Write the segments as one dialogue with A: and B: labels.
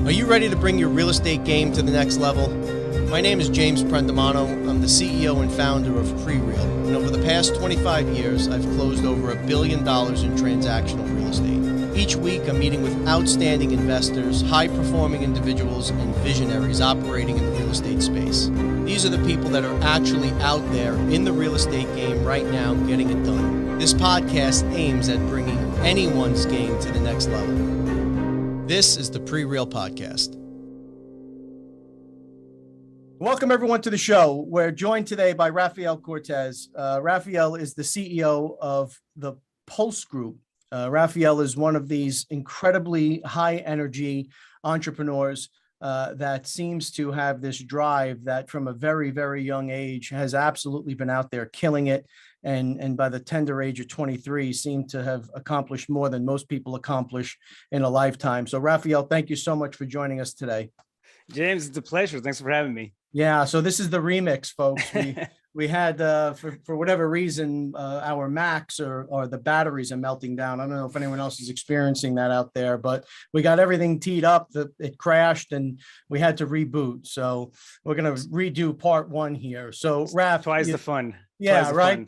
A: Are you ready to bring your real estate game to the next level? My name is James Prendamano. I'm the CEO and founder of PreReal, and over the past 25 years, I've closed over $1 billion in transactional real estate. Each week, I'm meeting with outstanding investors, high-performing individuals, and visionaries operating in the real estate space. These are the people that are actually out there in the real estate game right now getting it done. This podcast aims at bringing anyone's game to the next level. This is the PreReal Podcast. Welcome, everyone, to the show. We're joined today by Rafael Cortez. Rafael is the CEO of the Pulse Group. Rafael is one of these incredibly high-energy entrepreneurs that seems to have this drive that from a very, very young age has absolutely been out there killing it. And by the tender age of 23, seemed to have accomplished more than most people accomplish in a lifetime. So, Rafael, thank you so much for joining us today.
B: James, it's a pleasure. Thanks for having me.
A: Yeah, so this is the remix, folks. We had, for whatever reason, our Macs or the batteries are melting down. I don't know if anyone else is experiencing that out there, but we got everything teed up. It crashed and we had to reboot. So we're going to redo part one here. So, Raph.
B: Twice the fun.
A: Yeah, right.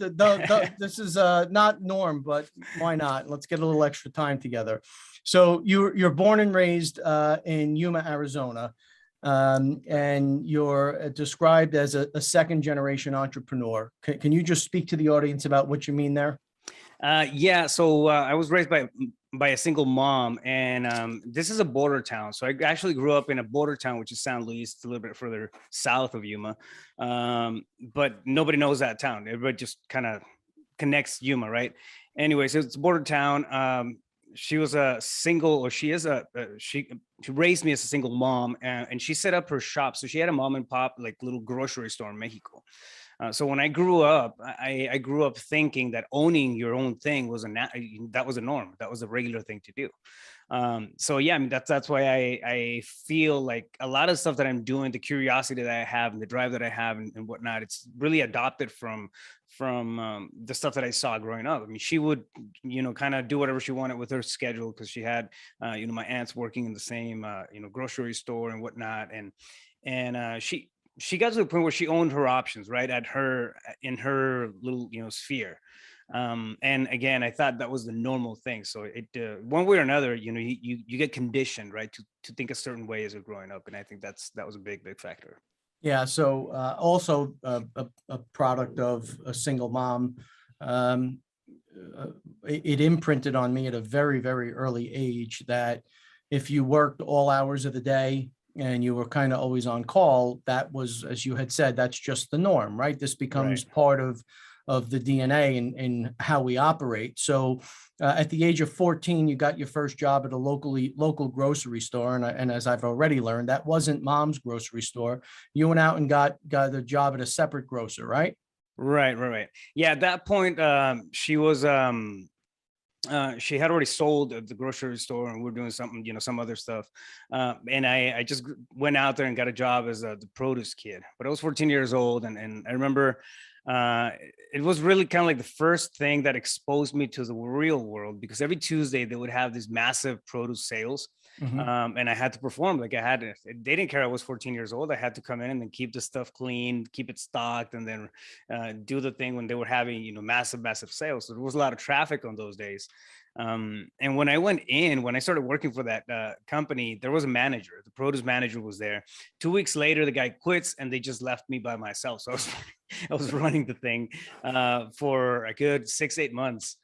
A: This is not norm, but why not? Let's get a little extra time together. So you're born and raised in Yuma, Arizona. And you're described as a second generation entrepreneur. Can you just speak to the audience about what you mean there?
B: So I was raised by a single mom, and this is a border town. So I actually grew up in a border town, which is San Luis, a little bit further south of Yuma. But nobody knows that town. Everybody just kind of connects Yuma, right? Anyway, so it's a border town. She was a single, or she is she raised me as a single mom, and she set up her shop. So she had a mom and pop, like little grocery store in Mexico. So when I grew up, I grew up thinking that owning your own thing was that was a norm. That was a regular thing to do. So yeah, I mean, that's why I feel like a lot of stuff that I'm doing, the curiosity that I have and the drive that I have and whatnot, it's really adopted from the stuff that I saw growing up. I mean, she would, kind of do whatever she wanted with her schedule because she had, my aunts working in the same, grocery store and whatnot. And she got to the point where she owned her options, right, in her little, sphere. And again, I thought that was the normal thing. So it, one way or another, you get conditioned, right, to think a certain way as you're growing up. And I think that was a big factor.
A: Yeah. So also a product of a single mom. It imprinted on me at a very, very early age that if you worked all hours of the day and you were kind of always on call, that was, as you had said, that's just the norm, right? This becomes part of the DNA and how we operate. So at the age of 14, you got your first job at a local grocery store. And as I've already learned, that wasn't mom's grocery store. You went out and got a job at a separate grocer, right? Right.
B: Yeah, at that point, she was, she had already sold at the grocery store and we're doing something, some other stuff. And I just went out there and got a job as the produce kid, but I was 14 years old. And I remember it was really kind of like the first thing that exposed me to the real world, because every Tuesday they would have these massive produce sales. Mm-hmm. And I had to perform. They didn't care I was 14 years old. I had to come in and then keep the stuff clean, keep it stocked, and then do the thing when they were having, massive sales. So there was a lot of traffic on those days. And when I started working for that company, there was a manager. The produce manager was there. 2 weeks later, the guy quits and they just left me by myself. So I was running the thing for a good 6-8 months.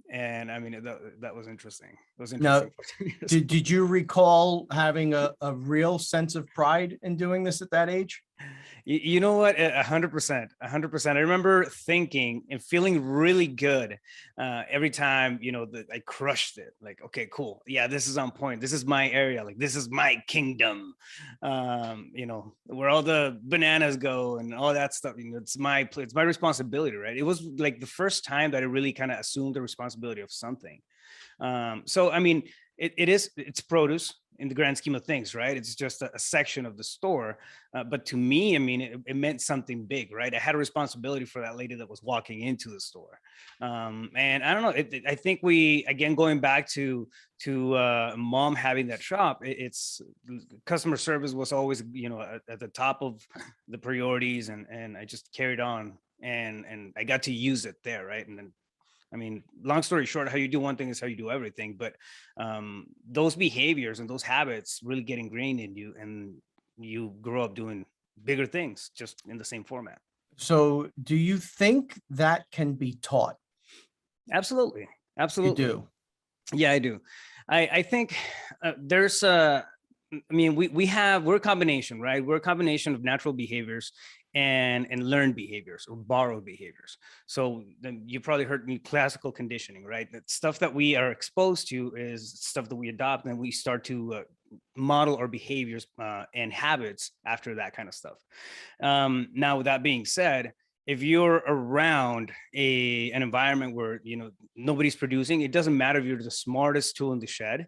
B: And I mean, that was interesting. It was interesting.
A: Now, did you recall having a real sense of pride in doing this at that age?
B: You know what? 100%. I remember thinking and feeling really good every time, I crushed it. Like, okay, cool. Yeah, this is on point. This is my area. Like, this is my kingdom. Where all the bananas go and all that stuff. It's my responsibility, right? It was like the first time that I really kind of assumed the responsibility of something. So, I mean, it's produce. in the grand scheme of things, right? It's just a section of the store. But to me, I mean, it meant something big, right? I had a responsibility for that lady that was walking into the store. And I don't know, I think we, again, going back to mom having that shop, it's customer service was always, you know, at the top of the priorities, and I just carried on, and I got to use it there, right? And then, I mean, long story short, how you do one thing is how you do everything. But those behaviors and those habits really get ingrained in you, and you grow up doing bigger things just in the same format.
C: So do you think that can be taught?
B: Absolutely.
C: You
B: Absolutely.
C: do.
B: Yeah, I do. I think there's I mean, we're a combination, right? We're a combination of natural behaviors and learned behaviors or borrowed behaviors. So you probably heard me, classical conditioning, right? That stuff that we are exposed to is stuff that we adopt, and we start to model our behaviors and habits after that kind of stuff. Now, with that being said, if you're around an environment where, you know, nobody's producing, it doesn't matter if you're the smartest tool in the shed,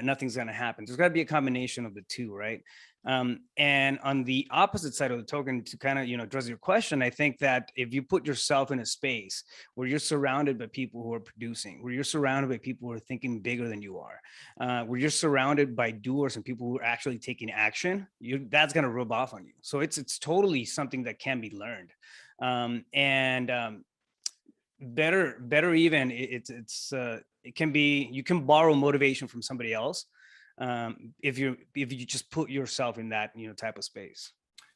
B: nothing's going to happen. There's got to be a combination of the two, right? And on the opposite side of the token, to kind of, you know, address your question, I think that if you put yourself in a space where you're surrounded by people who are producing, where you're surrounded by people who are thinking bigger than you are, where you're surrounded by doers and people who are actually taking action, that's going to rub off on you. So it's totally something that can be learned. Better even, it can be, you can borrow motivation from somebody else, if you just put yourself in that, you know, type of space.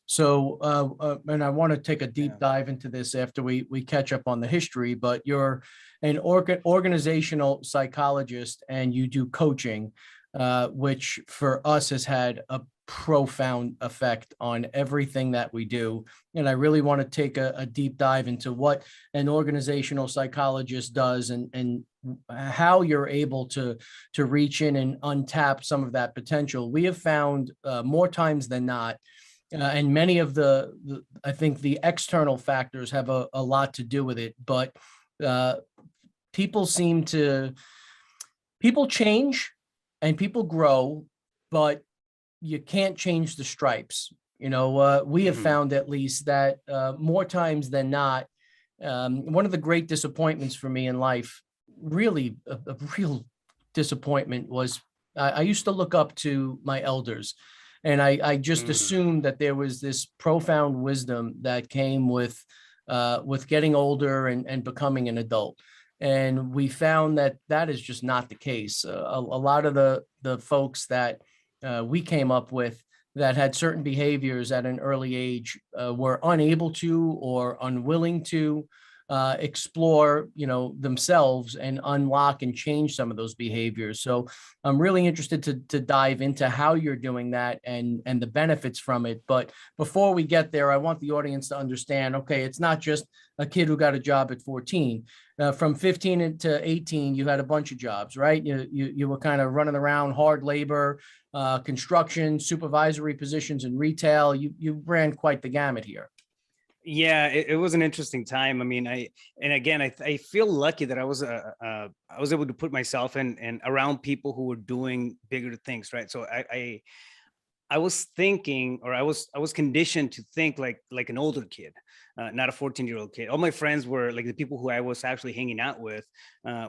C: So, and I want to take a deep dive into this after we catch up on the history, but you're an organizational psychologist and you do coaching, which for us has had a profound effect on everything that we do. And I really want to take a deep dive into what an organizational psychologist does and how you're able to reach in and untap some of that potential. We have found more times than not, and many of the I think the external factors have a lot to do with it, but people change and people grow, but you can't change the stripes. You know, we have found at least that more times than not, one of the great disappointments for me in life, really a real disappointment, was I used to look up to my elders, and I just assumed that there was this profound wisdom that came with getting older and becoming an adult. And we found that that is just not the case. A lot of the folks that we came up with that had certain behaviors at an early age were unable to or unwilling to explore, you know, themselves and unlock and change some of those behaviors. So I'm really interested to dive into how you're doing that and the benefits from it. But before we get there, I want the audience to understand, okay, it's not just a kid who got a job at 14. From 15 to 18, you had a bunch of jobs, right? You were kind of running around, hard labor, construction, supervisory positions in retail. You ran quite the gamut here.
B: Yeah, it was an interesting time. I mean, I feel lucky that I was able to put myself in and around people who were doing bigger things, right? So I was thinking, or I was conditioned to think like an older kid, not a 14-year-old kid. All my friends were like, the people who I was actually hanging out with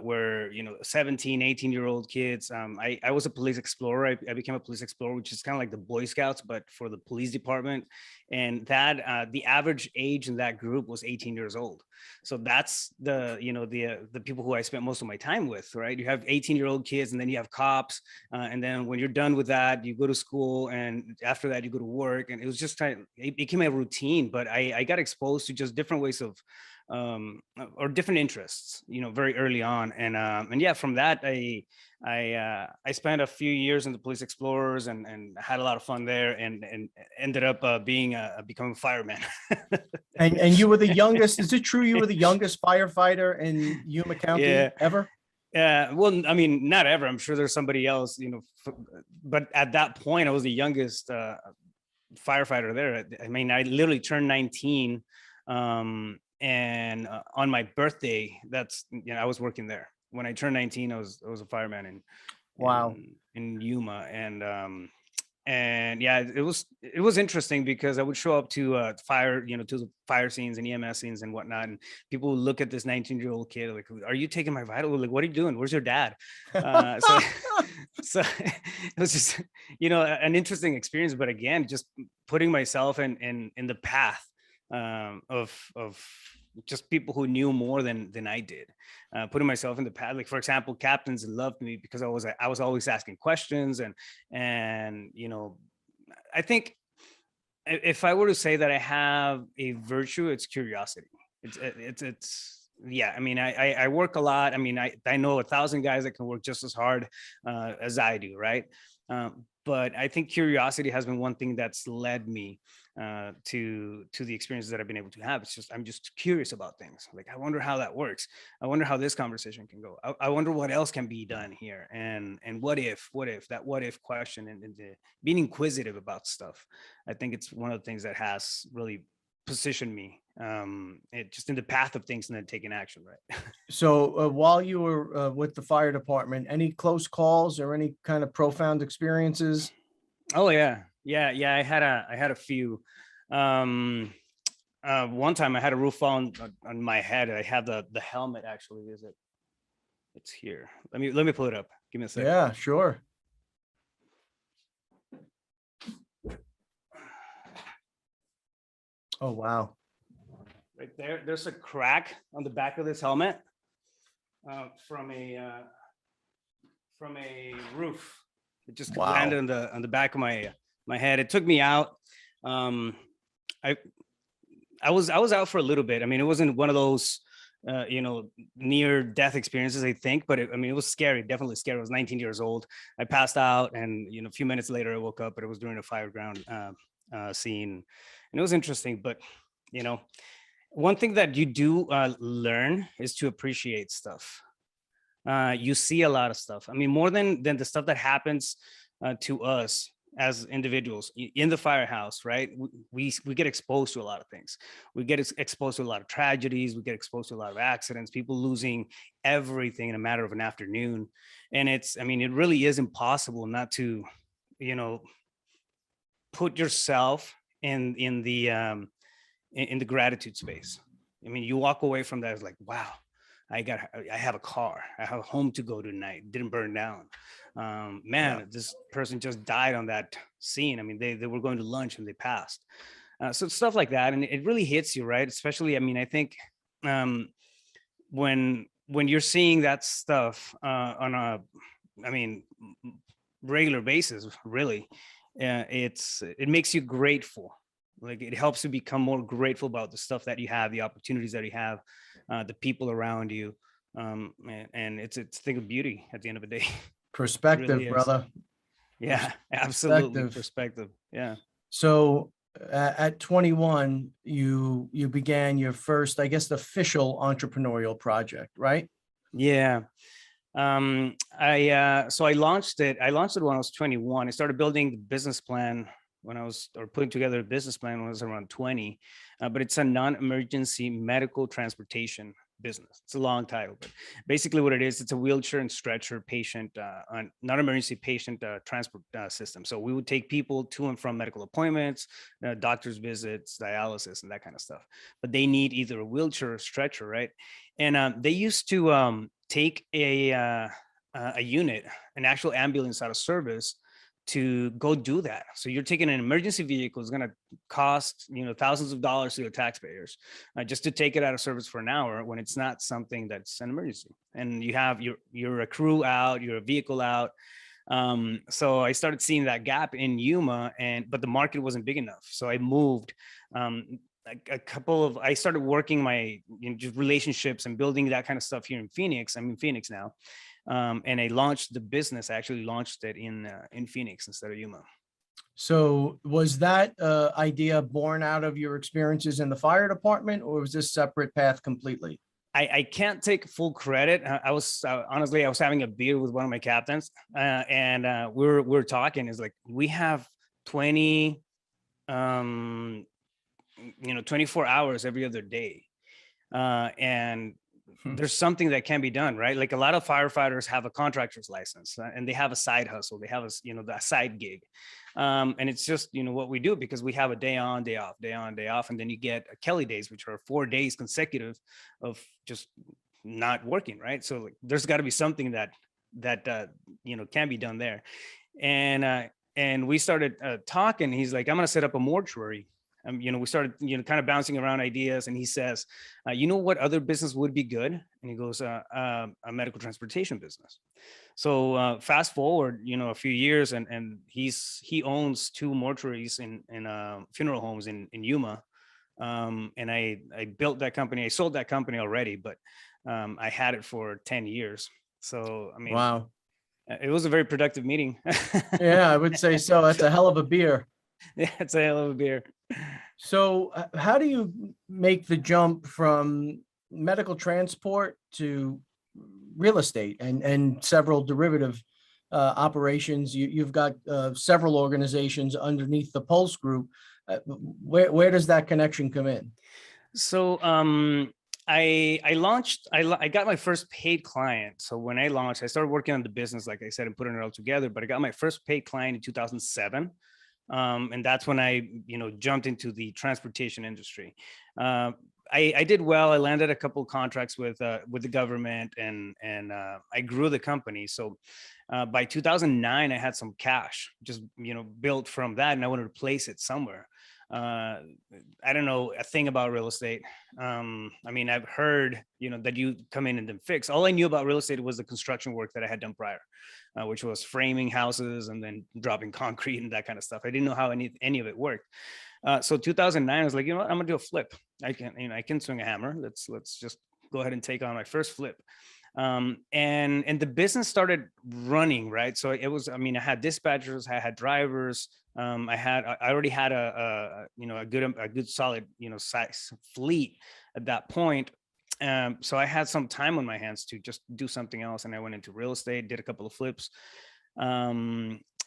B: were, you know, 17, 18-year-old kids. I was a police explorer. I became a police explorer, which is kind of like the Boy Scouts, but for the police department. And that the average age in that group was 18 years old. So that's the people who I spent most of my time with, right? You have 18-year-old kids, and then you have cops. And then when you're done with that, you go to school, and after that you go to work. And it was just kind of, it became a routine, but I got exposed to just different ways of, or different interests, you know, very early on. And yeah, from that, I spent a few years in the police explorers and had a lot of fun there, and ended up becoming a fireman.
C: And you were the youngest. Is it true you were the youngest firefighter in Yuma County ever?
B: Yeah, well, I mean, not ever. I'm sure there's somebody else, you know, but at that point, I was the youngest firefighter there. I mean, I literally turned 19, and on my birthday, that's, you know, I was working there. When I turned 19, I was a fireman.
C: Wow.
B: in Yuma, and yeah, it was interesting because I would show up to fire, to the fire scenes and EMS scenes and whatnot, and people would look at this 19-year-old kid like, "Are you taking my vital? Like, what are you doing? Where's your dad?" So so it was just an interesting experience, but again, just putting myself in the path of just people who knew more than I did, putting myself in the path. Like, for example, captains loved me because I was always asking questions, and I think if I were to say that I have a virtue, it's curiosity. It's yeah. I mean, I work a lot. I mean, I know 1,000 guys that can work just as hard as I do, right? But I think curiosity has been one thing that's led me to the experiences that I've been able to have. I'm just curious about things. Like, I wonder how that works. I wonder how this conversation can go. I wonder what else can be done here. And what if that what if question, and being inquisitive about stuff. I think it's one of the things that has really positioned me it just in the path of things and then taking action, right?
C: So while you were with the fire department, any close calls or any kind of profound experiences?
B: Oh yeah. I had a few. One time I had a roof fall on my head. I had the helmet, actually. It's here. Let me pull it up. Give me a second.
C: Yeah, sure. Oh, wow.
B: Right there's a crack on the back of this helmet from a roof. It just landed on the back of my head. It took me out. I was out for a little bit. I mean, it wasn't one of those near death experiences, I think, but it was scary, definitely scary. I was 19 years old. I passed out, and a few minutes later I woke up, but it was during a fireground scene, and it was interesting. But one thing that you do learn is to appreciate stuff. You see a lot of stuff. I mean, more than the stuff that happens to us as individuals in the firehouse, right? We get exposed to a lot of things. We get exposed to a lot of tragedies. We get exposed to a lot of accidents, people losing everything in a matter of an afternoon. And it really is impossible not to, put yourself in the gratitude space. I mean, you walk away from that, it's like, wow, I have a car, I have a home to go to tonight, didn't burn down. This person just died on that scene. I mean, they were going to lunch and they passed. So stuff like that. And it really hits you, right? Especially, I think when you're seeing that stuff on a, regular basis, really, it makes you grateful. Like, it helps you become more grateful about the stuff that you have, the opportunities that you have, the people around you. And it's a thing of beauty at the end of the day.
C: Perspective,
B: Really,
C: brother.
B: Yeah, absolutely. Perspective. Yeah.
C: So at 21, you began your first, I guess, official entrepreneurial project, right?
B: Yeah. I launched it when I was 21. I started building the business plan putting together a business plan when I was around 20, but it's a non-emergency medical transportation business. It's a long title, but basically what it is, it's a wheelchair and stretcher patient, non-emergency patient transport system. So we would take people to and from medical appointments, doctor's visits, dialysis, and that kind of stuff. But they need either a wheelchair or stretcher, right? And they used to take a unit, an actual ambulance out of service to go do that. So you're taking an emergency vehicle, is going to cost thousands of dollars to the taxpayers just to take it out of service for an hour when it's not something that's an emergency. And you have you're a crew out, you're a vehicle out. So I started seeing that gap in Yuma, but the market wasn't big enough. So I moved. I started working my just relationships and building that kind of stuff here in Phoenix. I'm in Phoenix now. And I launched the business. I actually launched it in Phoenix instead of Yuma.
C: So was that idea born out of your experiences in the fire department, or was this separate path completely?
B: I can't take full credit. Honestly, I was having a beer with one of my captains, and we're talking. Is like, we have 24 hours every other day, and there's something that can be done, right? Like a lot of firefighters have a contractor's license and they have a side hustle. They have a side gig. And it's just, what we do because we have a day on, day off, day on, day off. And then you get a Kelly days, which are 4 days consecutive of just not working, right? So like, there's got to be something that can be done there. And we started talking. He's like, I'm going to set up a mortuary. We started, kind of bouncing around ideas. And he says, what other business would be good? And he goes, a medical transportation business. So fast forward, a few years, and he owns 2 mortuaries in funeral homes in Yuma. And I built that company. I sold that company already, but I had it for 10 years. So, I mean,
C: Wow.
B: It was a very productive meeting.
C: Yeah, I would say so. That's a hell of a beer.
B: Yeah, it's a hell of a beer.
C: So how do you make the jump from medical transport to real estate and several derivative operations? You've got several organizations underneath the Pulse Group. Where does that connection come in?
B: So I got my first paid client. So when I launched, I started working on the business, like I said, and putting it all together. But I got my first paid client in 2007. And that's when I, jumped into the transportation industry. I did well. I landed a couple of contracts with the government, and I grew the company. So by 2009, I had some cash just built from that, and I wanted to place it somewhere. I don't know a thing about real estate. I mean, I've heard that you come in and then fix. All I knew about real estate was the construction work that I had done prior, which was framing houses and then dropping concrete and that kind of stuff. I didn't know how any of it worked. So 2009, I was like, I'm gonna do a flip. I can swing a hammer. Let's just go ahead and take on my first flip. And the business started running, right? So it was, I had dispatchers, I had drivers, I already had a good solid, size fleet at that point. So I had some time on my hands to just do something else. And I went into real estate, did a couple of flips.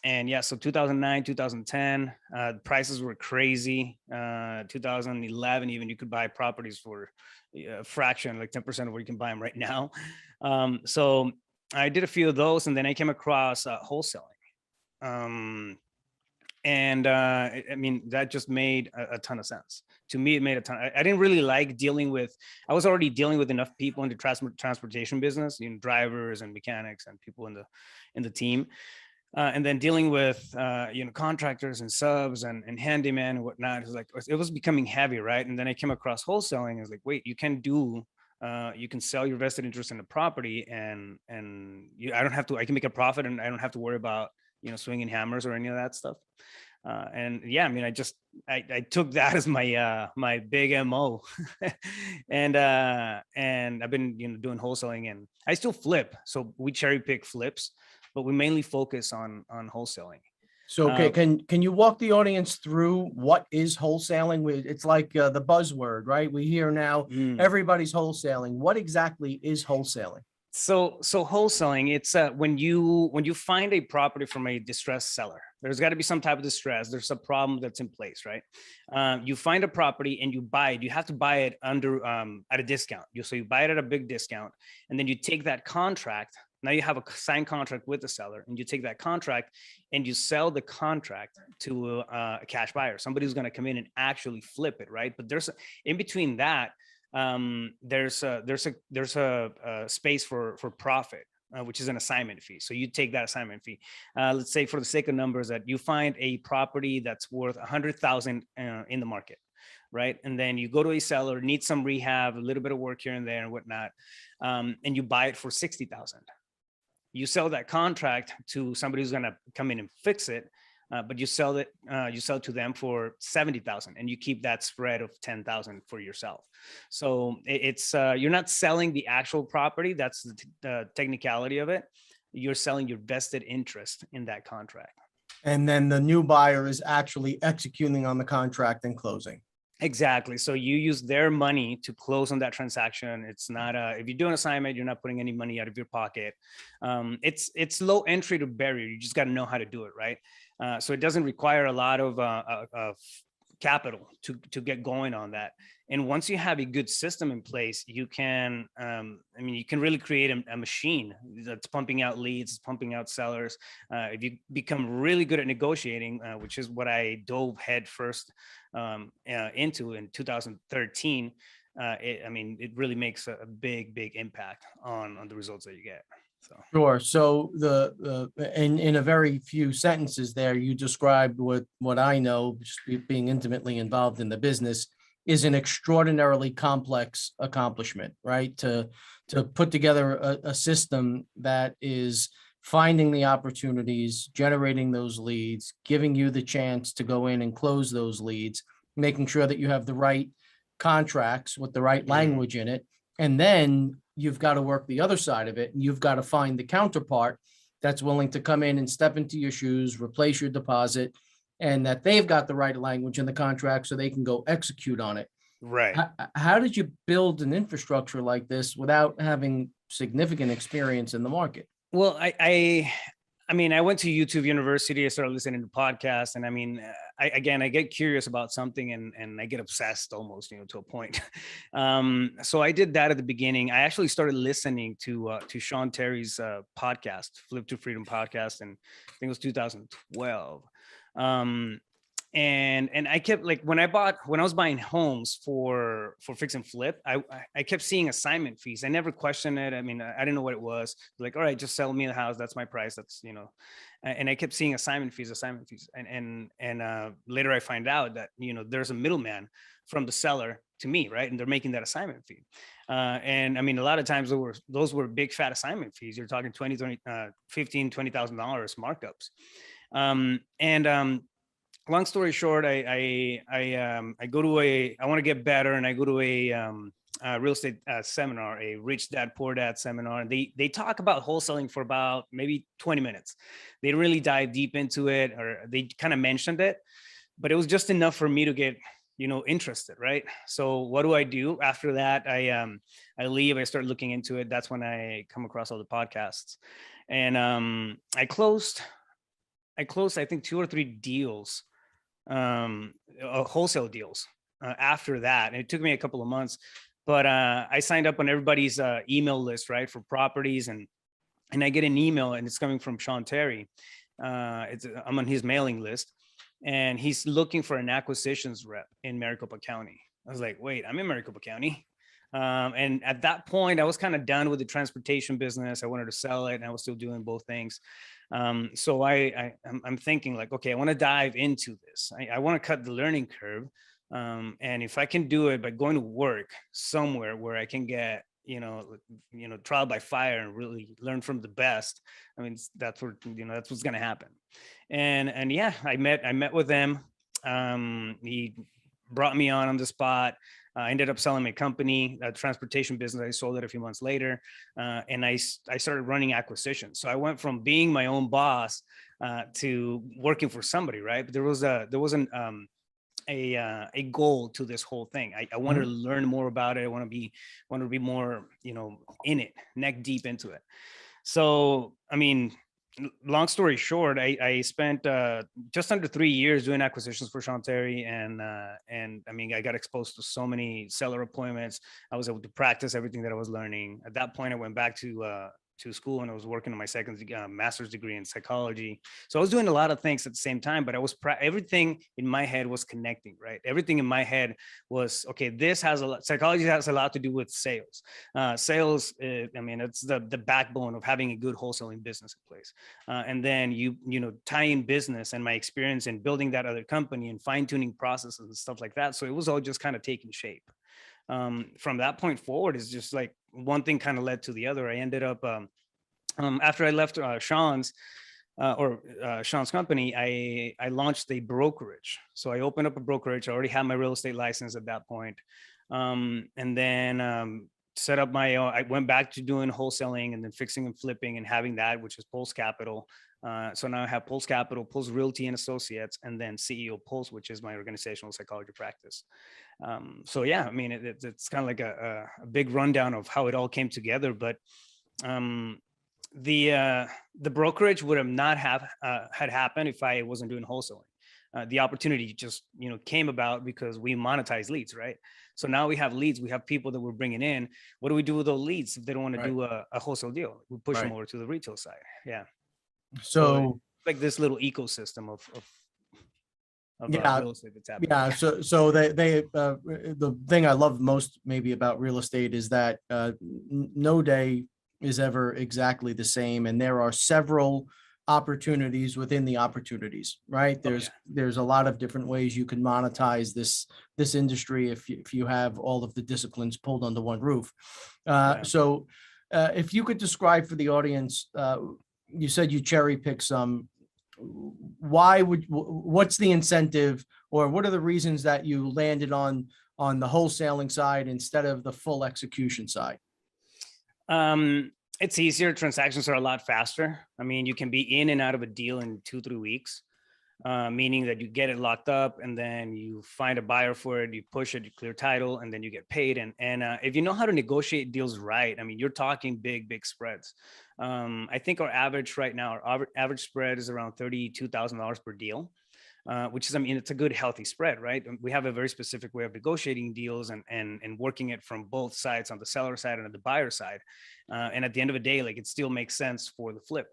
B: And yeah, so 2009, 2010, prices were crazy. 2011, even you could buy properties for a fraction, like 10% of what you can buy them right now. So I did a few of those, and then I came across wholesaling. And that just made a ton of sense. To me, it made a ton. I didn't really like I was already dealing with enough people in the transportation business, drivers and mechanics and people in the team. And then dealing with, contractors and subs and handyman and whatnot. It was becoming heavy, right? And then I came across wholesaling. I was like, wait, you can sell your vested interest in the property, and I can make a profit, and I don't have to worry about, swinging hammers or any of that stuff. And yeah, I took that as my big MO. And I've been, doing wholesaling, and I still flip. So we cherry pick flips, but we mainly focus on wholesaling.
C: So can you walk the audience through what is wholesaling? It's like the buzzword, right? We hear now everybody's wholesaling. What exactly is wholesaling?
B: So wholesaling, it's when you find a property from a distressed seller. There's got to be some type of distress. There's a problem that's in place, right? You find a property and you buy it. You have to buy it under at a discount. So you buy it at a big discount, and then you take that contract. Now you have a signed contract with the seller, and you take that contract and you sell the contract to a cash buyer, somebody who's going to come in and actually flip it, right? But in between that, there's a space for profit, which is an assignment fee. So you take that assignment fee. Let's say, for the sake of numbers, that you find a property that's worth $100,000 in the market, right? And then you go to a seller, needs some rehab, a little bit of work here and there and whatnot, and you buy it for $60,000. You sell that contract to somebody who's going to come in and fix it, but you sell to them for $70,000, and you keep that spread of $10,000 for yourself. So it's you're not selling the actual property. That's the technicality of it. You're selling your vested interest in that contract.
C: And then the new buyer is actually executing on the contract and closing.
B: Exactly. So you use their money to close on that transaction. It's not if you do an assignment, you're not putting any money out of your pocket. It's low entry to barrier. You just got to know how to do it, right? So it doesn't require a lot of capital to get going on that. And once you have a good system in place, you can, you can really create a machine that's pumping out leads, pumping out sellers. If you become really good at negotiating, which is what I dove head first into in 2013, it really makes a big impact on the results that you get. So.
C: Sure. So in a very few sentences there, you described what I know, just being intimately involved in the business, is an extraordinarily complex accomplishment, right? To put together a system that is finding the opportunities, generating those leads, giving you the chance to go in and close those leads, making sure that you have the right contracts with the right language in it. And then you've got to work the other side of it, and you've got to find the counterpart that's willing to come in and step into your shoes, replace your deposit, and that they've got the right language in the contract so they can go execute on it.
B: Right.
C: How did you build an infrastructure like this without having significant experience in the market?
B: Well, I went to YouTube University. I started listening to podcasts, and I get curious about something, and I get obsessed almost, to a point. So I did that at the beginning. I actually started listening to Sean Terry's podcast, Flip to Freedom podcast, and I think it was 2012. And I kept, like, when I was buying homes for fix and flip, I kept seeing assignment fees. I never questioned it. I didn't know what it was. Like, all right, just sell me the house. That's my price. That's, and I kept seeing assignment fees. And later I find out that, there's a middleman from the seller to me, right? And they're making that assignment fee. And a lot of times those were big fat assignment fees. You're talking $15,000, $20,000 markups. Long story short, I want to get better, and I go to a real estate seminar, a Rich Dad Poor Dad seminar. And they talk about wholesaling for about maybe 20 minutes. They really dive deep into it, or they kind of mentioned it, but it was just enough for me to get, interested, right? So what do I do after that? I leave. I start looking into it. That's when I come across all the podcasts, and I closed, I think 2 or 3 deals, wholesale deals after that. And it took me a couple of months, but I signed up on everybody's email list, right, for properties, and I get an email, and it's coming from Sean Terry. I'm on his mailing list, and he's looking for an acquisitions rep in Maricopa County. I was like, wait, I'm in Maricopa County. And at that point, I was kind of done with the transportation business. I wanted to sell it, and I was still doing both things. So I'm thinking, like, okay, I want to dive into this. I want to cut the learning curve. And if I can do it by going to work somewhere where I can get, trial by fire and really learn from the best, that's what's going to happen. And yeah, I met with them. He brought me on the spot. I ended up selling my company, a transportation business. I sold it a few months later, and I started running acquisitions. So I went from being my own boss to working for somebody, right? But there wasn't a goal to this whole thing. I wanted to learn more about it. I want to be more, in it, neck deep into it. So, long story short, I spent just under 3 years doing acquisitions for Sean Terry, and I got exposed to so many seller appointments. I was able to practice everything that I was learning. At that point, I went back to school, and I was working on my second master's degree in psychology. So I was doing a lot of things at the same time, but everything in my head was connecting, right? Everything in my head was, okay, psychology has a lot to do with sales. Sales, it's the backbone of having a good wholesaling business in place. And then you tie in business and my experience in building that other company and fine tuning processes and stuff like that. So it was all just kind of taking shape. From that point forward, is just like one thing kind of led to the other. I ended up, after I left Sean's company, I launched a brokerage. So I opened up a brokerage. I already had my real estate license at that point. And then set up I went back to doing wholesaling and then fixing and flipping and having that, which is Pulse Capital. So now I have Pulse Capital, Pulse Realty and Associates, and then CEO Pulse, which is my organizational psychology practice. So yeah, it's kind of like a big rundown of how it all came together. But the brokerage would have not had happened if I wasn't doing wholesaling. The opportunity just, came about because we monetize leads, right? So now we have leads, we have people that we're bringing in. What do we do with those leads if they don't want to do a wholesale deal? We push them over to the retail side. Yeah.
C: So
B: like this little ecosystem of
C: yeah,
B: real estate that's happening.
C: yeah. So the thing I love most maybe about real estate is that no day is ever exactly the same, and there are several opportunities within the opportunities, right? There's a lot of different ways you can monetize this industry if you have all of the disciplines pulled under one roof. So if you could describe for the audience, you said you cherry pick some. What's the incentive, or what are the reasons that you landed on the wholesaling side instead of the full execution side?
B: It's easier. Transactions are a lot faster. I mean, you can be in and out of a deal in 2-3 weeks, meaning that you get it locked up and then you find a buyer for it, you push it, you clear title, and then you get paid. And if you know how to negotiate deals right, I mean, you're talking big spreads. I think our average right now, our average spread is around $32,000 per deal. Which is, I mean, it's a good, healthy spread, right? We have a very specific way of negotiating deals and working it from both sides, on the seller side and on the buyer side. And at the end of the day, like, it still makes sense for the flip.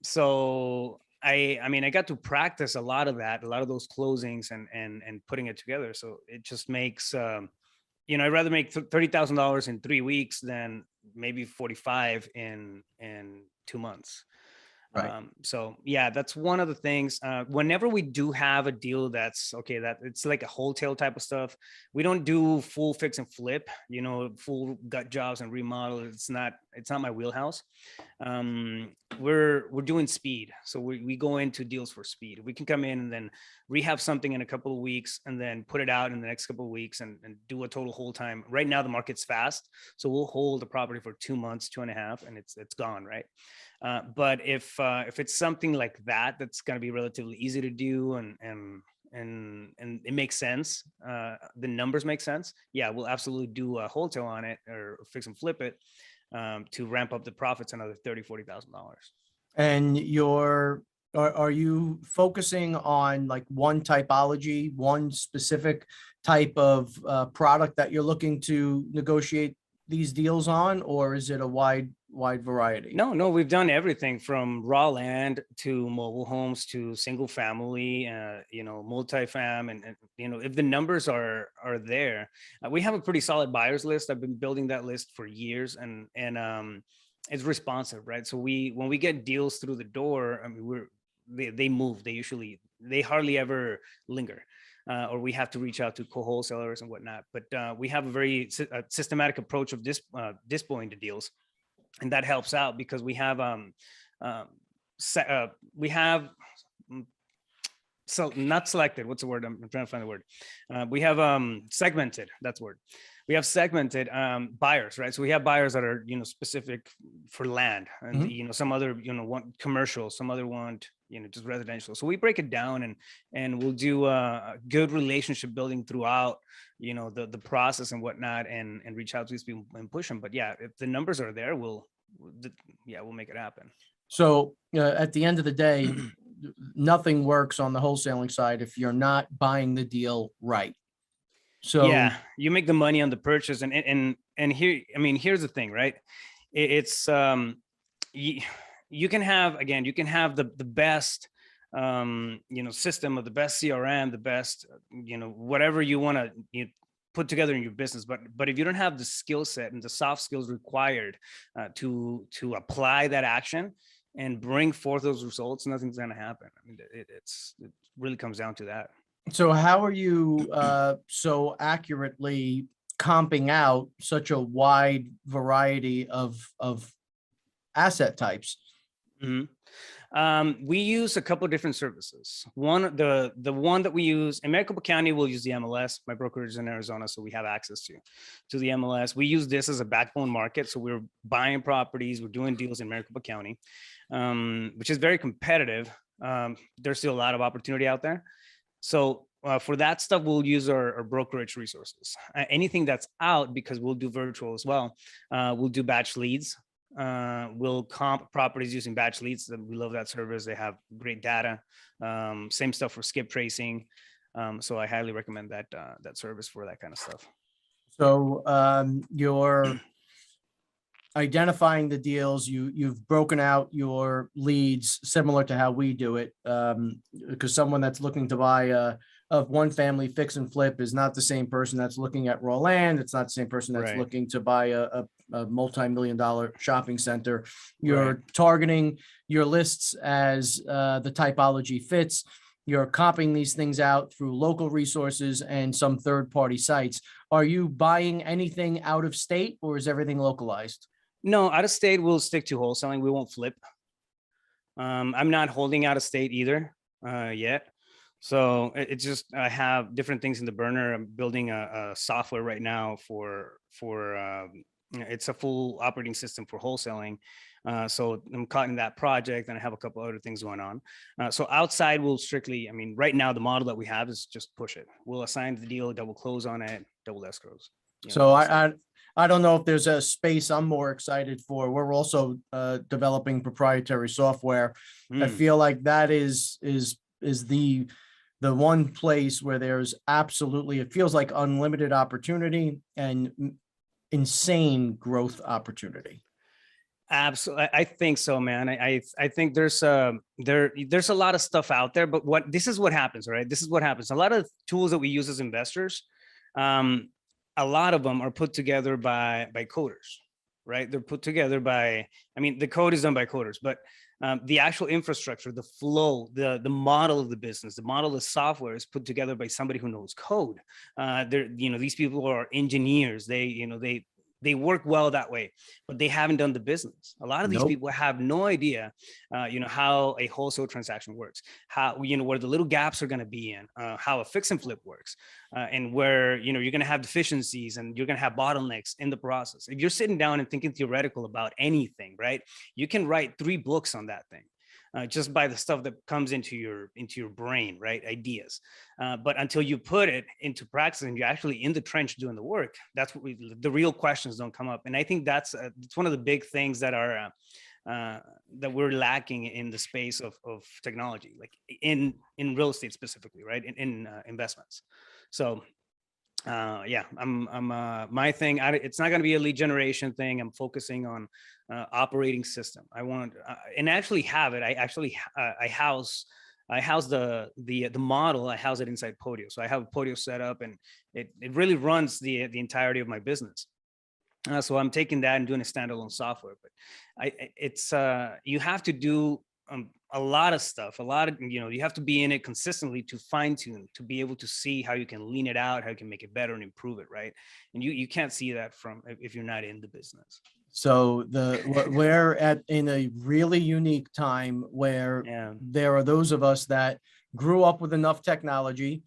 B: So I mean, I got to practice a lot of that, a lot of those closings and putting it together. So it just makes, I'd rather make $30,000 in 3 weeks than maybe 45 in 2 months.
C: Right.
B: So yeah, that's one of the things. Whenever we do have a deal that's okay, that it's like a wholesale type of stuff, we don't do full fix and flip, full gut jobs and remodel. It's not my wheelhouse. We're doing speed. So we go into deals for speed. We can come in and then rehab something in a couple of weeks and then put it out in the next couple of weeks and do a total hold time. Right now, the market's fast. So we'll hold the property for 2 months, 2.5, and it's gone, right? But if it's something like that, that's going to be relatively easy to do and it makes sense, the numbers make sense. Yeah, we'll absolutely do a wholesale on it or fix and flip it to ramp up the profits another $30,000-$40,000.
C: And are you focusing on like one typology, one specific type of product that you're looking to negotiate these deals on, or is it a wide variety?
B: No, we've done everything from raw land to mobile homes to single family, multifam, and if the numbers are there, we have a pretty solid buyers list. I've been building that list for years, and it's responsive, right? So when we get deals through the door, I mean, they move. They hardly ever linger. Or we have to reach out to co-wholesalers and whatnot. But we have a very systematic approach of displaying the deals, and that helps out because we have so not selected. What's the word? I'm trying to find the word. We have segmented. That's the word. We have segmented buyers, right? So we have buyers that are specific for land, and some other want commercial, some other want just residential. So we break it down and we'll do a good relationship building throughout the process and whatnot, and reach out to these people and push them. But yeah, if the numbers are there, we'll make it happen.
C: So at the end of the day, nothing works on the wholesaling side if you're not buying the deal right. So
B: yeah, you make the money on the purchase, and here, I mean, here's the thing, right? It's you can have the best system, of the best CRM, the best whatever you want to put together in your business, but if you don't have the skill set and the soft skills required to apply that action and bring forth those results, nothing's going to happen. I mean, it really comes down to that.
C: So how are you so accurately comping out such a wide variety of asset types?
B: Mm-hmm. We use a couple of different services. One, the one that we use in Maricopa County, we'll use the MLS. My brokerage is in Arizona, so we have access to the MLS. We use this as a backbone market. So we're buying properties, we're doing deals in Maricopa County, which is very competitive. There's still a lot of opportunity out there. So for that stuff, we'll use our brokerage resources. Anything that's out, because we'll do virtual as well, we'll do batch leads. We'll comp properties using batch leads. We love that service. They have great data. Same stuff for skip tracing. So I highly recommend that that service for that kind of stuff.
C: So you're identifying the deals, you've broken out your leads similar to how we do it. Because someone that's looking to buy a one family fix and flip is not the same person that's looking at raw land. It's not the same person that's
B: Right.
C: looking to buy a multi-million-dollar shopping center. You're
B: Right.
C: targeting your lists as the typology fits. You're copying these things out through local resources and some third-party sites. Are you buying anything out of state, or is everything localized?
B: No, out of state, we'll stick to wholesaling. We won't flip. I'm not holding out of state either yet. So it's just, I have different things in the burner. I'm building a software right now for it's a full operating system for wholesaling. So I'm caught in that project, and I have a couple other things going on. So outside will strictly, I mean, right now the model that we have is just push it. We'll assign the deal, double close on it, double escrows.
C: So I don't know if there's a space I'm more excited for. We're also developing proprietary software. I feel like that is the one place where there's absolutely, it feels like unlimited opportunity and insane growth opportunity.
B: Absolutely, I think so, man. I think there's a lot of stuff out there, but this is what happens, right? This is what happens. A lot of tools that we use as investors, a lot of them are put together by coders, right? They're put together by, I mean, the code is done by coders, but the actual infrastructure, the flow, the model of the business, the model of the software is put together by somebody who knows code. These people are engineers. They work well that way, but they haven't done the business. A lot of these people have no idea, how a wholesale transaction works, how, where the little gaps are going to be in, how a fix and flip works, and where, you're going to have deficiencies and you're going to have bottlenecks in the process. If you're sitting down and thinking theoretical about anything, right, you can write 3 books on that thing. Just by the stuff that comes into your brain, right? Ideas. But until you put it into practice and you're actually in the trench doing the work, that's what the real questions don't come up. And I think it's one of the big things that are that we're lacking in the space of technology, like in real estate specifically, right? In investments. So my thing, it's not going to be a lead generation thing. I'm focusing on operating system. I want and actually have it. I house the model. I house it inside Podio. So I have a Podio set up, and it really runs the entirety of my business. So I'm taking that and doing a standalone software. But you have to do a lot of stuff, you have to be in it consistently to fine tune, to be able to see how you can lean it out, how you can make it better and improve it. Right. And you can't see that if you're not in the business.
C: So we're in a really unique time where there are those of us that grew up with enough technology.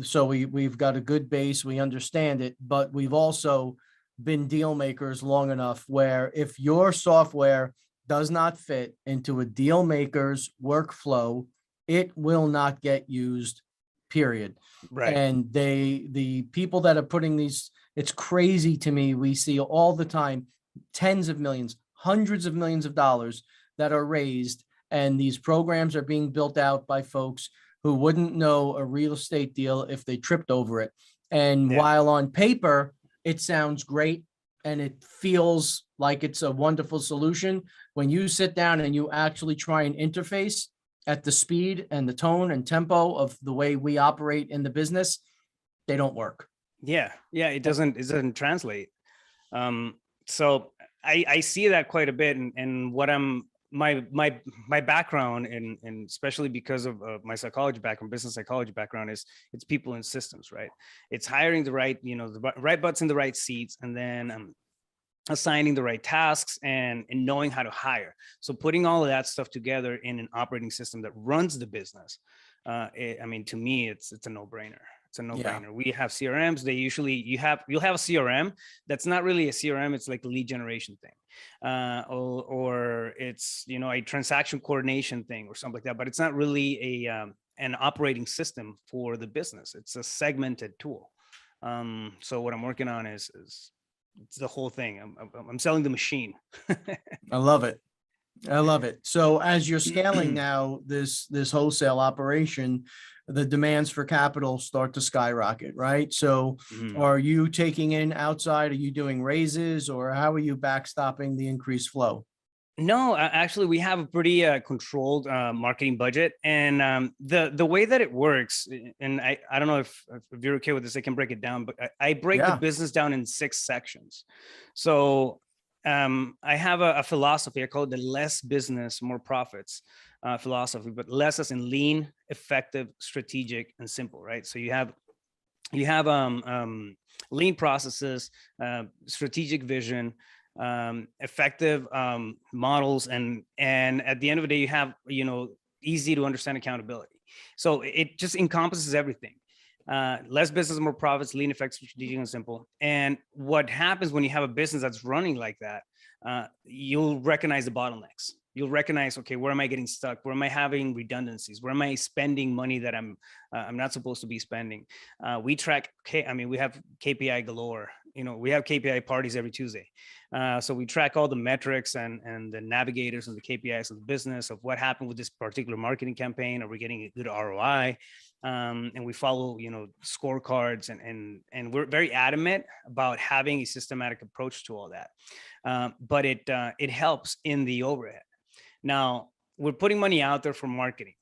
C: So we've got a good base. We understand it, but we've also been deal makers long enough where if your software does not fit into a deal maker's workflow, it will not get used, period.
B: Right.
C: And the people that are putting these, it's crazy to me. We see all the time, tens of millions, hundreds of millions of dollars that are raised. And these programs are being built out by folks who wouldn't know a real estate deal if they tripped over it. And while on paper, it sounds great and it feels like it's a wonderful solution, when you sit down and you actually try and interface at the speed and the tone and tempo of the way we operate in the business, they don't work.
B: Yeah. It doesn't translate. So I see that quite a bit. And what my background, and especially because of my psychology background, business psychology background, is it's people and systems, right? It's hiring the right, the right butts in the right seats, and then assigning the right tasks and knowing how to hire. So putting all of that stuff together in an operating system that runs the business. To me, it's a no-brainer. It's a no-brainer. Yeah. We have CRMs. You'll have a CRM that's not really a CRM. It's like a lead generation thing, or it's a transaction coordination thing or something like that. But it's not really an operating system for the business. It's a segmented tool. So what I'm working on is it's the whole thing. I'm selling the machine.
C: I love it. I love it. So as you're scaling now this wholesale operation, the demands for capital start to skyrocket, right? So
B: Mhm.
C: are you taking in outside? Are you doing raises, or how are you backstopping the increased flow?
B: No, actually, we have a pretty controlled marketing budget, and the way that it works, and I don't know if you're okay with this, I can break it down, but I break the
C: Yeah.
B: business down in 6 sections. So I have a philosophy. I call it the less business, more profits philosophy, but less as in lean, effective, strategic, and simple, right? So you have lean processes, strategic vision, effective models, and at the end of the day, you have easy to understand accountability. So it just encompasses everything. Less business, more profits, lean, effective, strategic, and simple. And what happens when you have a business that's running like that, you'll recognize the bottlenecks. You'll recognize, okay, where am I getting stuck? Where am I having redundancies? Where am I spending money that I'm not supposed to be spending? We track, we have KPI galore. We have KPI parties every Tuesday. So we track all the metrics and the navigators and the KPIs of the business of what happened with this particular marketing campaign. Are we getting a good ROI? And we follow, scorecards, and we're very adamant about having a systematic approach to all that. But it helps in the overhead. Now we're putting money out there for marketing,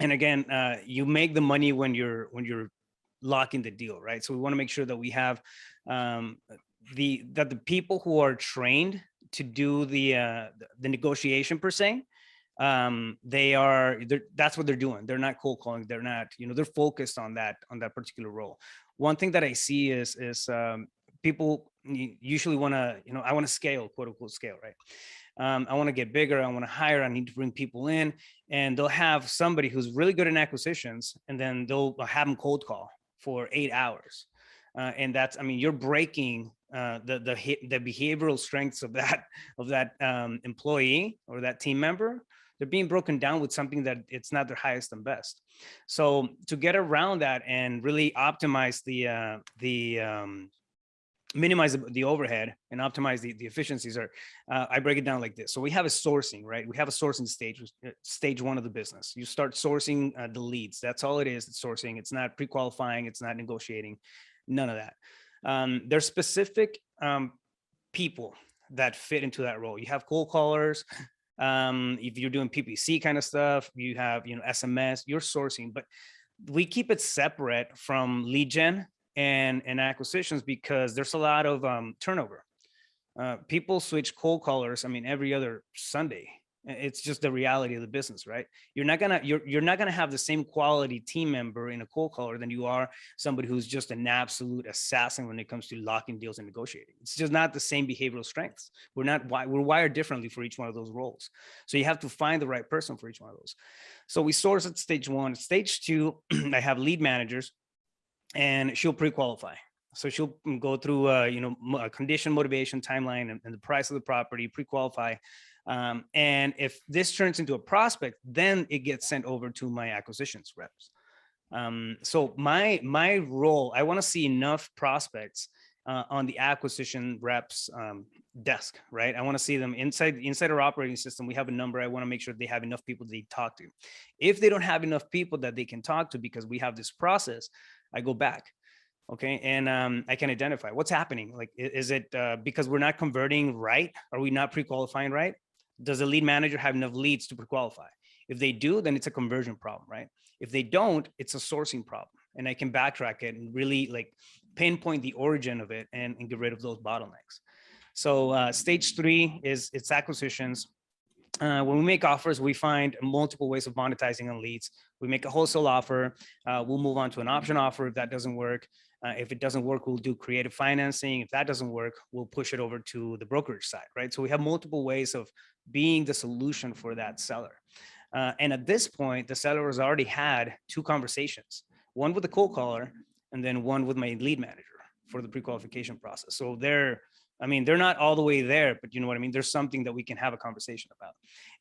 B: and again, you make the money when you're locking the deal, right? So we want to make sure that we have the people who are trained to do the negotiation per se. That's what they're doing. They're not cold calling. They're not, they're focused on that particular role. One thing that I see is people usually want to, I want to scale, quote unquote scale, right? I want to get bigger. I want to hire. I need to bring people in, and they'll have somebody who's really good in acquisitions, and then they'll have them cold call for 8 hours. And that's, you're breaking the behavioral strengths of that employee or that team member. They're being broken down with something that it's not their highest and best. So to get around that and really optimize minimize the overhead and optimize the efficiencies I break it down like this. So we have a sourcing, right? We have a sourcing stage 1 of the business. You start sourcing the leads. That's all it is. It's sourcing. It's not pre-qualifying. It's not negotiating. None of that. There's specific people that fit into that role. You have cold callers. If you're doing PPC kind of stuff, you have, SMS, you're sourcing, but we keep it separate from lead gen and acquisitions because there's a lot of turnover. People switch cold callers, every other Sunday. It's just the reality of the business, right? You're not gonna have the same quality team member in a cold caller than you are somebody who's just an absolute assassin when it comes to locking deals and negotiating. It's just not the same behavioral strengths. We're wired differently for each one of those roles. So you have to find the right person for each one of those. So we source at stage 1. Stage 2, I have lead managers, and she'll pre-qualify. So she'll go through, a condition, motivation, timeline, and the price of the property, pre-qualify. And if this turns into a prospect, then it gets sent over to my acquisitions reps. So my role, I want to see enough prospects on the acquisition reps desk, right? I want to see them inside our operating system. We have a number. I want to make sure they have enough people they talk to. If they don't have enough people that they can talk to because we have this process, I go back. Okay. And I can identify what's happening. Like, is it because we're not converting right? Are we not pre-qualifying right? Does the lead manager have enough leads to pre-qualify? If they do, then it's a conversion problem, right? If they don't, it's a sourcing problem. And I can backtrack it and really pinpoint the origin of it and get rid of those bottlenecks. So stage 3 is it's acquisitions. When we make offers, we find multiple ways of monetizing on leads. We make a wholesale offer. We'll move on to an option offer if that doesn't work. If it doesn't work, we'll do creative financing. If that doesn't work, we'll push it over to the brokerage side, right? So we have multiple ways of being the solution for that seller. And at this point, the seller has already had 2 conversations, one with the cold caller and then one with my lead manager for the pre-qualification process. So they're not all the way there, but you know what I mean? There's something that we can have a conversation about.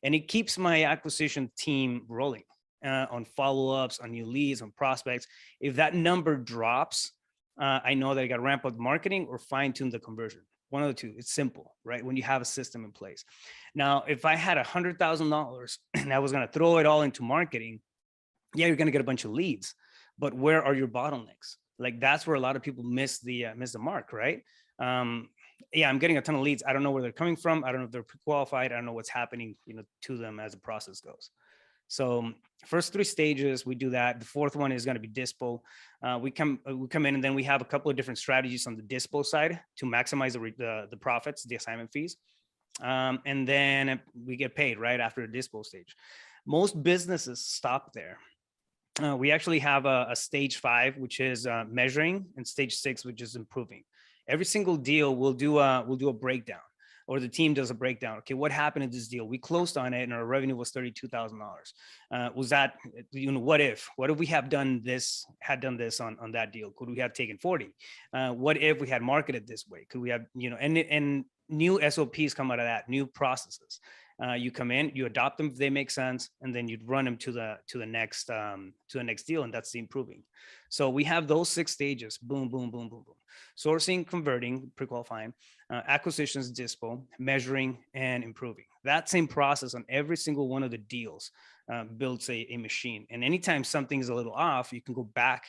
B: And it keeps my acquisition team rolling on follow-ups, on new leads, on prospects. If that number drops, I know that I got to ramp up marketing or fine tune the conversion. One of the two. It's simple, right? When you have a system in place. Now, if I had $100,000 and I was going to throw it all into marketing, yeah, you're going to get a bunch of leads, but where are your bottlenecks? Like that's where a lot of people miss the mark, right? Yeah, I'm getting a ton of leads. I don't know where they're coming from. I don't know if they're pre-qualified. I don't know what's happening, to them as the process goes. So first 3 stages, we do that. The 4th one is going to be dispo. We come in and then we have a couple of different strategies on the dispo side to maximize the profits, the assignment fees. And then we get paid right after the dispo stage. Most businesses stop there. We actually have a stage 5, which is measuring, and stage 6, which is improving. Every single deal we'll do a breakdown, or the team does a breakdown. Okay, what happened in this deal? We closed on it and our revenue was $32,000. Was that, what if we have done this on that deal? Could we have taken 40? What if we had marketed this way? Could we have, and new SOPs come out of that, new processes. You come in, you adopt them if they make sense, and then you'd run them to the next deal, and that's the improving. So we have those 6 stages: boom, boom, boom, boom, boom. Sourcing, converting, pre-qualifying, acquisitions, dispo, measuring, and improving. That same process on every single one of the deals builds a machine. And anytime something is a little off, you can go back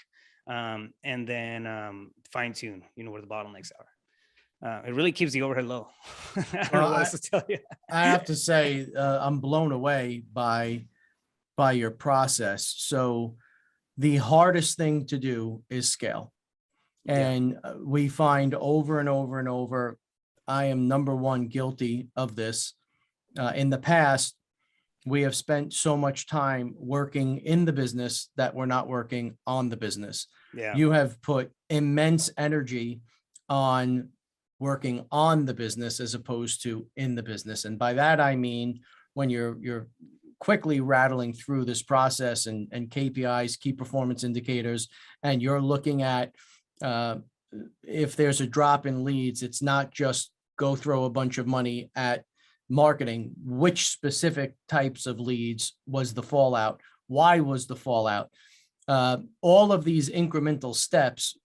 B: and then fine tune, where the bottlenecks are. It really keeps the overhead low. I don't know what else to tell you.
C: I have to say, I'm blown away by your process. So the hardest thing to do is scale. And we find over and over and over, I am number one guilty of this. In the past, we have spent so much time working in the business that we're not working on the business.
B: Yeah.
C: You have put immense energy on working on the business as opposed to in the business. And by that, I mean, when you're quickly rattling through this process and KPIs, key performance indicators, and you're looking at if there's a drop in leads, it's not just go throw a bunch of money at marketing. Which specific types of leads was the fallout? Why was the fallout? All of these incremental steps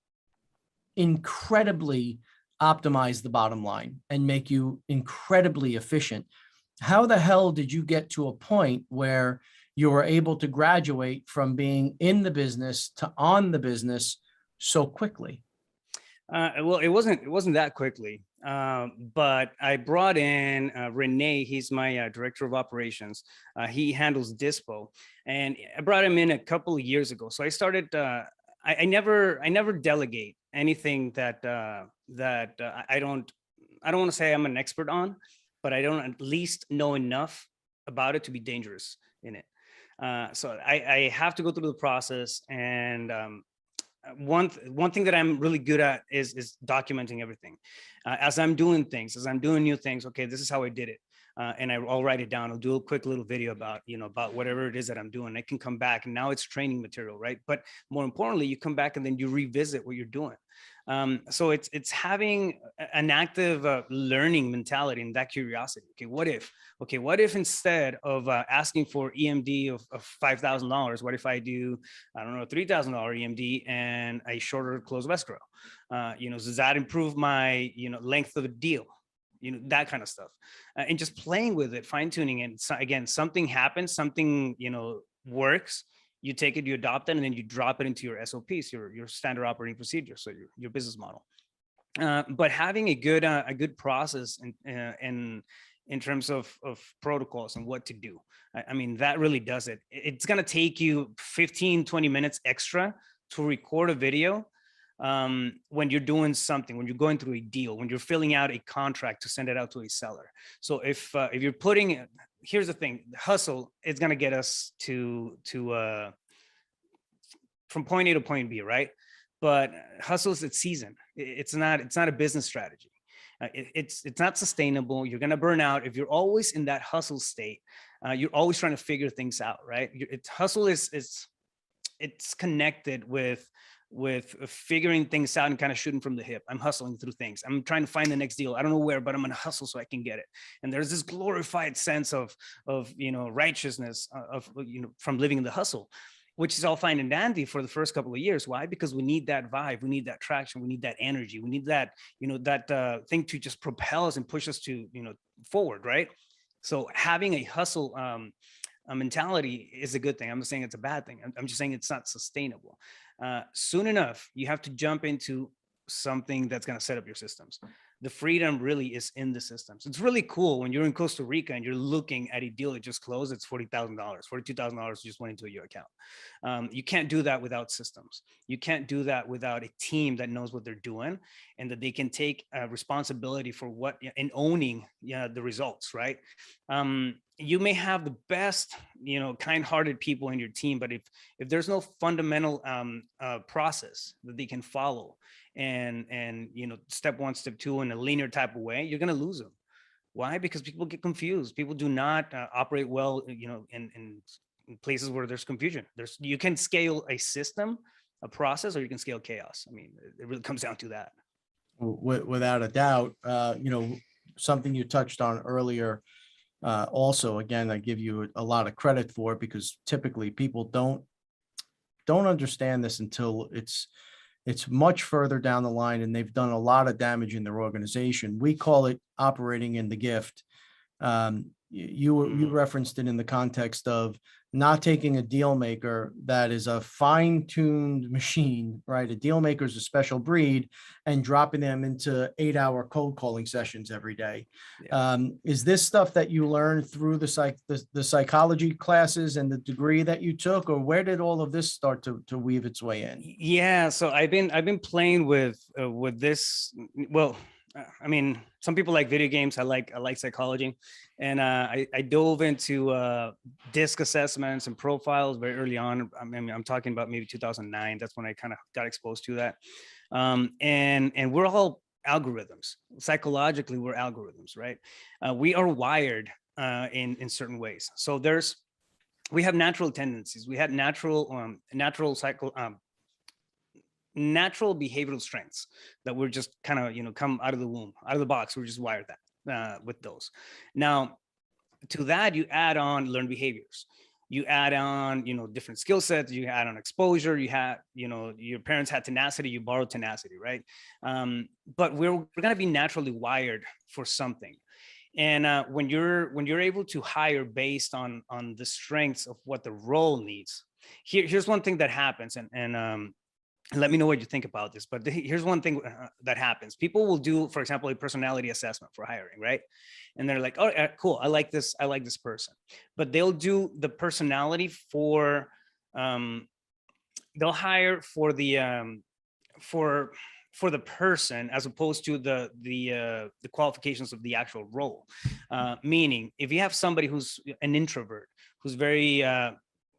C: incredibly optimize the bottom line and make you incredibly efficient. How the hell did you get to a point where you were able to graduate from being in the business to on the business so quickly?
B: Well, it wasn't that quickly, but I brought in Renee. He's my director of operations. He handles dispo, and I brought him in a couple of years ago. So I started. I never delegate anything that I don't want to say I'm an expert on, but I don't at least know enough about it to be dangerous in it. So I have to go through the process, and one thing that I'm really good at is documenting everything. As I'm doing things, as I'm doing new things, okay, this is how I did it. And I'll write it down. I'll do a quick little video about, about whatever it is that I'm doing. I can come back and now it's training material, right? But more importantly, you come back and then you revisit what you're doing. So it's having an active learning mentality and that curiosity. Okay, what if instead of asking for EMD of $5,000, what if I do, I don't know, $3,000 EMD and a shorter close of escrow? Does that improve my, length of a deal? That kind of stuff, and just playing with it, fine tuning it. So again, something happens, something, works, you take it, you adopt it, and then you drop it into your SOPs, your standard operating procedure. So your business model, but having a good process in terms of protocols and what to do. I mean, that really does it. It's going to take you 15-20 minutes extra to record a video when you're doing something, when you're going through a deal, when you're filling out a contract to send it out to a seller. So if you're putting, here's the thing, hustle is going to get us to from point A to point B, right? But hustle is its season. It's not a business strategy. It's not sustainable. You're going to burn out if you're always in that hustle state. You're always trying to figure things out, right? Hustle it's connected with figuring things out and kind of shooting from the hip. I'm hustling through things. I'm trying to find the next deal. I don't know where, but I'm going to hustle so I can get it. And there's this glorified sense of righteousness from living in the hustle. which is all fine and dandy for the first couple of years. Why? Because we need that vibe, we need that traction, we need that energy, we need that, that thing to just propel us and push us to, forward, right? So having a hustle a mentality is a good thing. I'm not saying it's a bad thing. I'm just saying it's not sustainable. Soon enough, you have to jump into something that's going to set up your systems. The freedom really is in the systems. It's really cool when you're in Costa Rica and you're looking at a deal that just closed. It's $40,000, $42,000 just went into your account. You can't do that without systems. You can't do that without a team that knows what they're doing and that they can take responsibility for what and owning the results, right? You may have the best, kind-hearted people in your team, but if there's no fundamental process that they can follow and step one, step two in a linear type of way, you're going to lose them. Why? Because people get confused. People do not operate well, in places where there's confusion. You can scale a system, a process, or you can scale chaos. I mean, it really comes down to that.
C: Without a doubt, something you touched on earlier. Also, again, I give you a lot of credit for it because typically people don't understand this until it's much further down the line and they've done a lot of damage in their organization. We call it operating in the gift. You referenced it in the context of not taking a deal maker that is a fine-tuned machine, right? A deal maker is a special breed, and dropping them into 8-hour cold calling sessions every day. Yeah. Is this stuff that you learned through the psychology classes and the degree that you took, or where did all of this start to weave its way in?
B: Yeah, so I've been playing with this. Well, I mean, some people like video games. I like psychology, and I dove into DISC assessments and profiles very early on. I mean, I'm talking about maybe 2009. That's when I kind of got exposed to that. And we're all algorithms. Psychologically, we're algorithms, right? We are wired in certain ways. So we have natural tendencies. We have natural behavioral strengths that we're just kind of, come out of the womb, out of the box. We're just wired that with those. Now, to that, you add on learned behaviors. You add on, different skill sets. You add on exposure. You had, your parents had tenacity. You borrowed tenacity, right? But we're going to be naturally wired for something. And when you're able to hire based on the strengths of what the role needs, here's one thing that happens, and let me know what you think about this, but here's one thing that happens. People will do, for example, a personality assessment for hiring, right? And they're like, oh, cool, I like this person. But they'll do the personality for, they'll hire for the person as opposed to the qualifications of the actual role. Meaning, if you have somebody who's an introvert, who's very,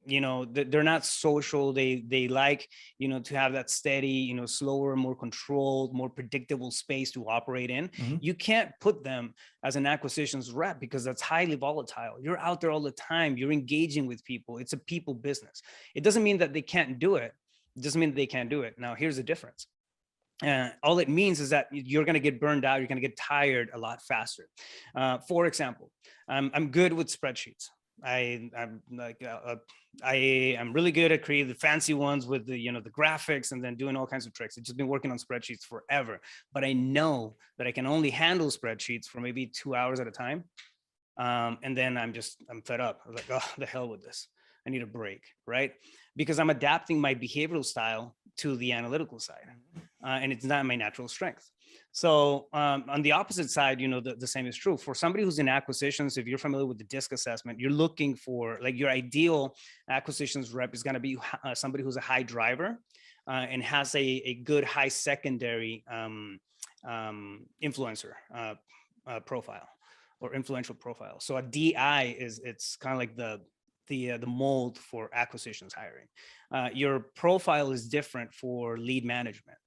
B: they're not social. They like, to have that steady, slower, more controlled, more predictable space to operate in. Mm-hmm. You can't put them as an acquisitions rep because that's highly volatile. You're out there all the time. You're engaging with people. It's a people business. It doesn't mean that they can't do it. It doesn't mean that they can't do it. Now, here's the difference. All it means is that you're going to get burned out. You're going to get tired a lot faster. For example, I'm good with spreadsheets. I'm really good at creating the fancy ones with the the graphics and then doing all kinds of tricks. I've just been working on spreadsheets forever, but I know that I can only handle spreadsheets for maybe 2 hours at a time, and then I'm fed up. I'm like, oh, the hell with this. I need a break, right? Because I'm adapting my behavioral style to the analytical side, and it's not my natural strength. So on the opposite side, the same is true. For somebody who's in acquisitions, if you're familiar with the DISC assessment, you're looking for, like, your ideal acquisitions rep is going to be somebody who's a high driver and has a good high secondary influencer profile or influential profile. So a DI it's kind of like the mold for acquisitions hiring. Your profile is different for lead management.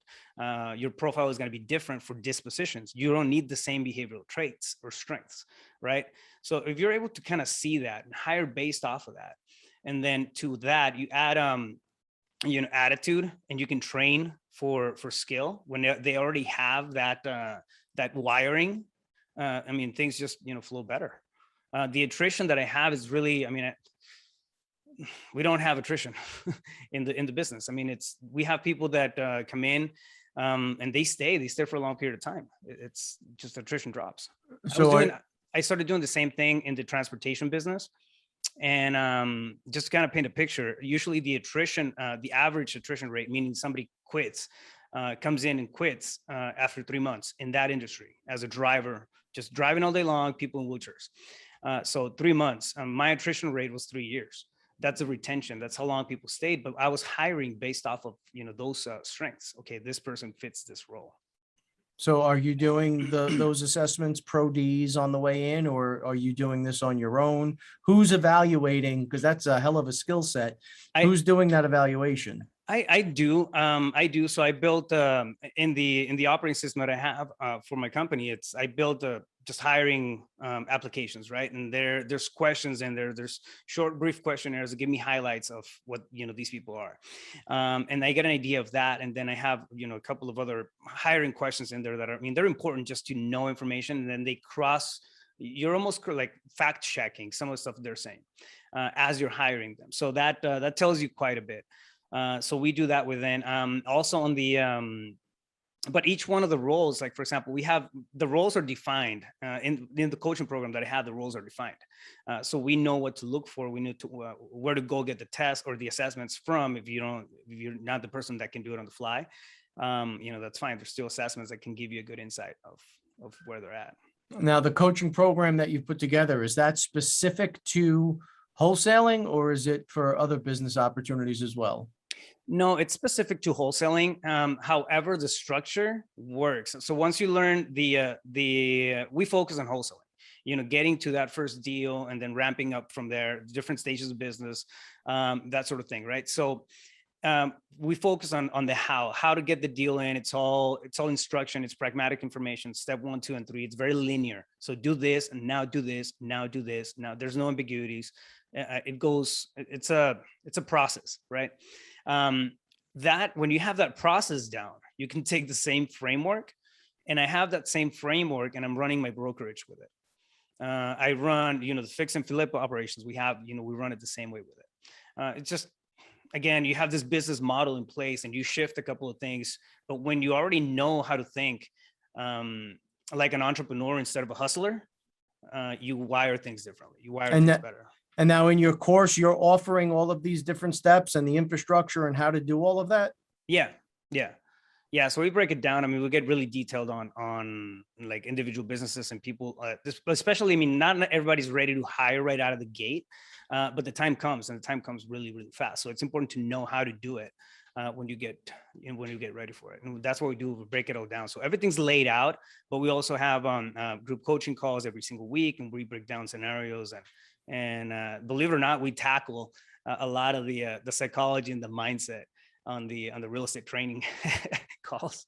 B: Your profile is going to be different for dispositions. You don't need the same behavioral traits or strengths, right? So if you're able to kind of see that and hire based off of that, and then to that you add attitude, and you can train for skill when they already have that wiring. I mean, things just flow better. The attrition that I have is really, we don't have attrition in the business. I mean, we have people that come in and they stay for a long period of time. It's just attrition drops. I started doing the same thing in the transportation business. And just to kind of paint a picture, usually the average attrition rate, meaning somebody quits, comes in and quits after 3 months in that industry as a driver, just driving all day long, people in wheelchairs. So 3 months, my attrition rate was 3 years. That's a retention. That's how long people stayed. But I was hiring based off of, those strengths. Okay, this person fits this role.
C: So are you doing those assessments pro Ds on the way in, or are you doing this on your own? Who's evaluating? Because that's a hell of a skill set. Who's doing that evaluation?
B: I do. So I built in the operating system that I have for my company. I built just hiring applications, right? And there's questions in there. There's short, brief questionnaires that give me highlights of what these people are, and I get an idea of that. And then I have a couple of other hiring questions in there that they're important just to know information. And then you're almost like fact checking some of the stuff they're saying as you're hiring them. So that tells you quite a bit. So we do that within. Also on the, but each one of the roles, like for example, the roles are defined in the coaching program that I have. The roles are defined, so we know what to look for. We know where to go get the test or the assessments from. If you're not the person that can do it on the fly, that's fine. There's still assessments that can give you a good insight of where they're at.
C: Now, the coaching program that you've put together, is that specific to wholesaling, or is it for other business opportunities as well?
B: No, it's specific to wholesaling. However, the structure works. So once you learn we focus on wholesaling, getting to that first deal and then ramping up from there, different stages of business, that sort of thing, right? So we focus on the how to get the deal in. It's all instruction. It's pragmatic information. Step 1, 2, and 3. It's very linear. So do this and now do this. Now do this. Now there's no ambiguities. It's a process, right? That when you have that process down, you can take the same framework, and I have that same framework, and I'm running my brokerage with it. I run, the fix and flip operations we have, we run it the same way with it. It's just, again, you have this business model in place and you shift a couple of things, but when you already know how to think like an entrepreneur instead of a hustler, you wire things differently. You wire things better.
C: And now in your course, you're offering all of these different steps and the infrastructure and how to do all of that?
B: Yeah. So we break it down. We get really detailed on like individual businesses and people, especially, not everybody's ready to hire right out of the gate, but the time comes, and the time comes really, really fast. So it's important to know how to do it when you get ready for it. And that's what we do. We break it all down. So everything's laid out, but we also have group coaching calls every single week, and we break down scenarios and believe it or not, we tackle a lot of the psychology and the mindset on the real estate training calls.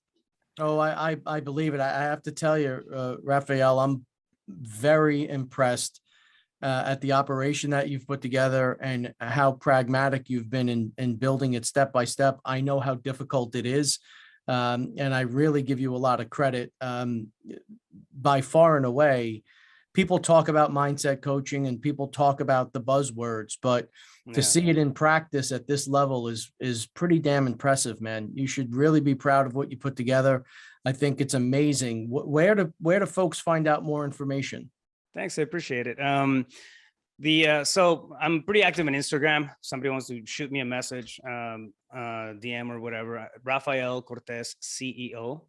C: Oh, I believe it. I have to tell you, Rafael, I'm very impressed at the operation that you've put together and how pragmatic you've been in building it step by step. I know how difficult it is. And I really give you a lot of credit. By far and away, people talk about mindset coaching and people talk about the buzzwords, but to see it in practice at this level is pretty damn impressive, man. You should really be proud of what you put together. I think it's amazing. Where do folks find out more information?
B: Thanks, I appreciate it. So I'm pretty active on Instagram. Somebody wants to shoot me a message, DM or whatever. Rafael Cortez, CEO.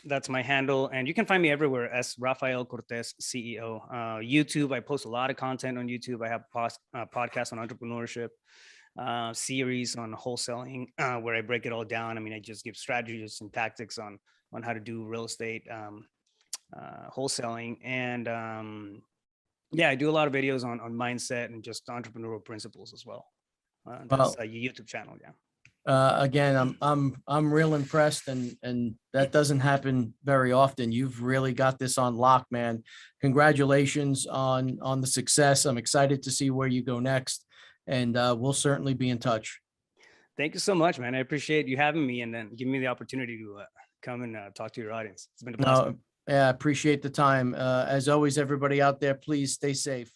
B: That's my handle, and you can find me everywhere as Rafael Cortez, CEO. YouTube, I post a lot of content on YouTube. I have a podcast on entrepreneurship, series on wholesaling, where I break it all down. I just give strategies and tactics on how to do real estate wholesaling, and I do a lot of videos on mindset and just entrepreneurial principles as well. That's a YouTube channel, yeah.
C: Again, I'm real impressed, and that doesn't happen very often. You've really got this on lock, man. Congratulations on the success. I'm excited to see where you go next, and we'll certainly be in touch.
B: Thank you so much, man. I appreciate you having me and then giving me the opportunity to come and talk to your audience. It's been a blessing.
C: Yeah, I appreciate the time. As always, everybody out there, please stay safe.